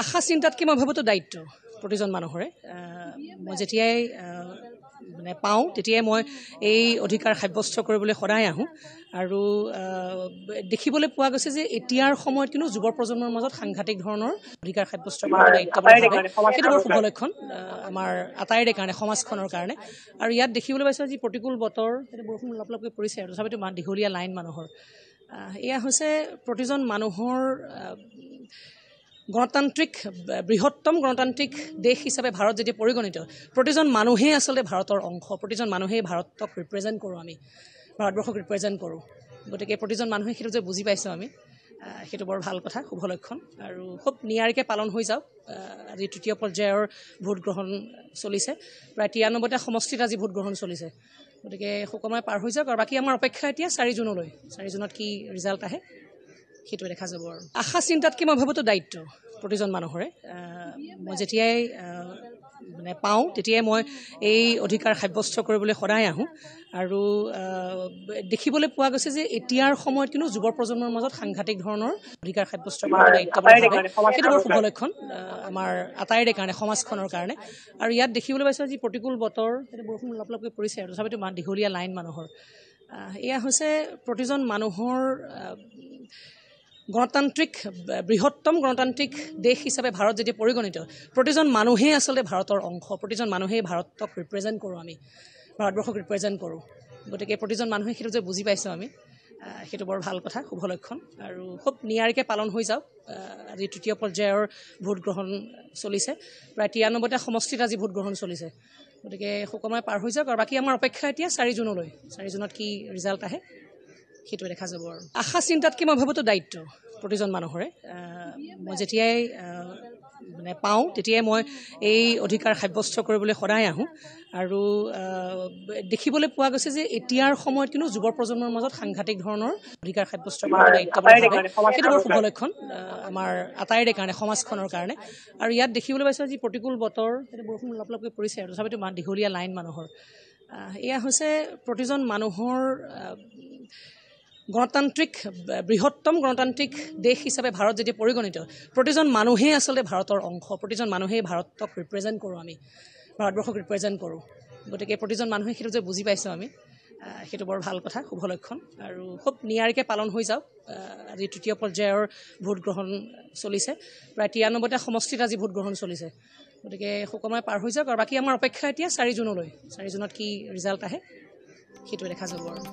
আশা চিন্তাতকৈ মই ভাবোঁ দায়িত্ব প্ৰতিজন মানুহৰে মই যেতিয়াই পাওঁ তেতিয়াই মই এই অধিকাৰ সাব্যস্ত কৰিবলৈ সদায় আহোঁ আৰু দেখিবলৈ পোৱা গৈছে যে এতিয়াৰ সময়ত কিন্তু যুৱ প্ৰজন্মৰ মাজত সাংঘাতিক ধৰণৰ অধিকাৰ সাব্যস্ত কৰাৰ দায়িত্ব সেইটো বৰ শুভ লক্ষণ আমাৰ আটাইৰে কাৰণে সমাজখনৰ কাৰণে আৰু ইয়াত দেখিবলৈ পাইছোঁ যি প্ৰতিকূল বতৰ বৰষুণ অলপ অলপকৈ পৰিছে আৰু তথাপিতো দীঘলীয়া লাইন মানুহৰ এয়া হৈছে প্ৰতিজন মানুহৰ গণতান্ত্ৰিক বৃহত্তম গণতান্ত্ৰিক দেশ হিচাপে ভাৰত যেতিয়া পৰিগণিত প্ৰতিজন মানুহেই আচলতে ভাৰতৰ অংশ প্ৰতিজন মানুহেই ভাৰতক ৰিপ্ৰেজেণ্ট কৰোঁ আমি ভাৰতবৰ্ষক ৰিপ্ৰেজেণ্ট কৰোঁ গতিকে প্ৰতিজন মানুহে সেইটো যে বুজি পাইছোঁ আমি সেইটো বৰ ভাল কথা শুভ লক্ষণ আৰু খুব নিয়াৰিকৈ পালন হৈ যাওক আজি তৃতীয় পৰ্যায়ৰ ভোটগ্ৰহণ চলিছে প্ৰায় 93টা সমষ্টিত আজি ভোটগ্ৰহণ চলিছে গতিকে সুকমে পাৰ হৈ যাওক আৰু বাকী আমাৰ অপেক্ষা এতিয়া 4 জুনলৈ 4 জুনত কি ৰিজাল্ট আহে সেইটোৱে দেখা যাব আৰু আশা চিন্তাতকৈ মই ভাবোঁ দায়িত্ব প্ৰতিজন মানুহৰে মই যেতিয়াই পাওঁ তেতিয়াই মই এই অধিকাৰ সাব্যস্ত কৰিবলৈ সদায় আহোঁ আৰু দেখিবলৈ পোৱা গৈছে যে এতিয়াৰ সময়ত কিন্তু যুৱ প্ৰজন্মৰ মাজত সাংঘাতিক ধৰণৰ অধিকাৰ সাব্যস্ত কৰাৰ দায়িত্ব সেইটো বৰ শুভ লক্ষণ আমাৰ আটাইৰে কাৰণে সমাজখনৰ কাৰণে আৰু ইয়াত দেখিবলৈ পাইছোঁ যি প্ৰতিকূল বতৰ বৰষুণ অলপ অলপকৈ পৰিছে আৰু তথাপিতো দীঘলীয়া লাইন মানুহৰ এয়া হৈছে প্ৰতিজন মানুহৰ গণতান্ত্ৰিক বৃহত্তম গণতান্ত্ৰিক দেশ হিচাপে ভাৰত যেতিয়া পৰিগণিত প্ৰতিজন মানুহেই আচলতে ভাৰতৰ অংশ প্ৰতিজন মানুহেই ভাৰতক ৰিপ্ৰেজেণ্ট কৰোঁ আমি ভাৰতবৰ্ষক ৰিপ্ৰেজেণ্ট কৰোঁ গতিকে প্ৰতিজন মানুহে সেইটো যে বুজি পাইছোঁ আমি সেইটো বৰ ভাল কথা শুভ লক্ষণ আৰু খুব নিয়াৰিকৈ পালন হৈ যাওক আজি তৃতীয় পৰ্যায়ৰ ভোটগ্ৰহণ চলিছে প্ৰায় 93টা সমষ্টিত আজি ভোটগ্ৰহণ চলিছে গতিকে সুকমে পাৰ হৈ যাওক আৰু বাকী আমাৰ অপেক্ষা এতিয়া 4 জুনলৈ 4 জুনত কি ৰিজাল্ট আহে সেইটোৱে দেখা যাব আৰু আশা চিন্তাতকৈ মই ভাবোঁ দায়িত্ব প্ৰতিজন মানুহৰে মই যেতিয়াই পাওঁ তেতিয়াই মই এই অধিকাৰ সাব্যস্ত কৰিবলৈ সদায় আহোঁ আৰু দেখিবলৈ পোৱা গৈছে যে এতিয়াৰ সময়ত কিন্তু যুৱ প্ৰজন্মৰ মাজত সাংঘাতিক ধৰণৰ অধিকাৰ সাব্যস্ত কৰাৰ দায়িত্ব সেইটো বৰ শুভ লক্ষণ আমাৰ আটাইৰে কাৰণে সমাজখনৰ কাৰণে আৰু ইয়াত দেখিবলৈ পাইছোঁ যি প্ৰতিকূল বতৰ বৰষুণ অলপ অলপকৈ পৰিছে আৰু তথাপিতো দীঘলীয়া লাইন মানুহৰ এয়া হৈছে প্ৰতিজন মানুহৰ গণতান্ত্ৰিক বৃহত্তম গণতান্ত্ৰিক দেশ হিচাপে ভাৰত যেতিয়া পৰিগণিত প্ৰতিজন মানুহেই আচলতে ভাৰতৰ অংশ প্ৰতিজন মানুহেই ভাৰতক ৰিপ্ৰেজেণ্ট কৰোঁ আমি ভাৰতবৰ্ষক ৰিপ্ৰেজেণ্ট কৰোঁ গতিকে প্ৰতিজন মানুহে সেইটো যে বুজি পাইছোঁ আমি সেইটো বৰ ভাল কথা শুভ লক্ষণ আৰু খুব নিয়াৰিকৈ পালন হৈ যাওক আজি তৃতীয় পৰ্যায়ৰ ভোটগ্ৰহণ চলিছে প্ৰায় 93টা সমষ্টিত আজি ভোটগ্ৰহণ চলিছে গতিকে সুকমে পাৰ হৈ যাওক আৰু বাকী আমাৰ অপেক্ষা এতিয়া 4 জুনলৈ 4 জুনত কি ৰিজাল্ট আহে সেইটোৱে দেখা যাব আৰু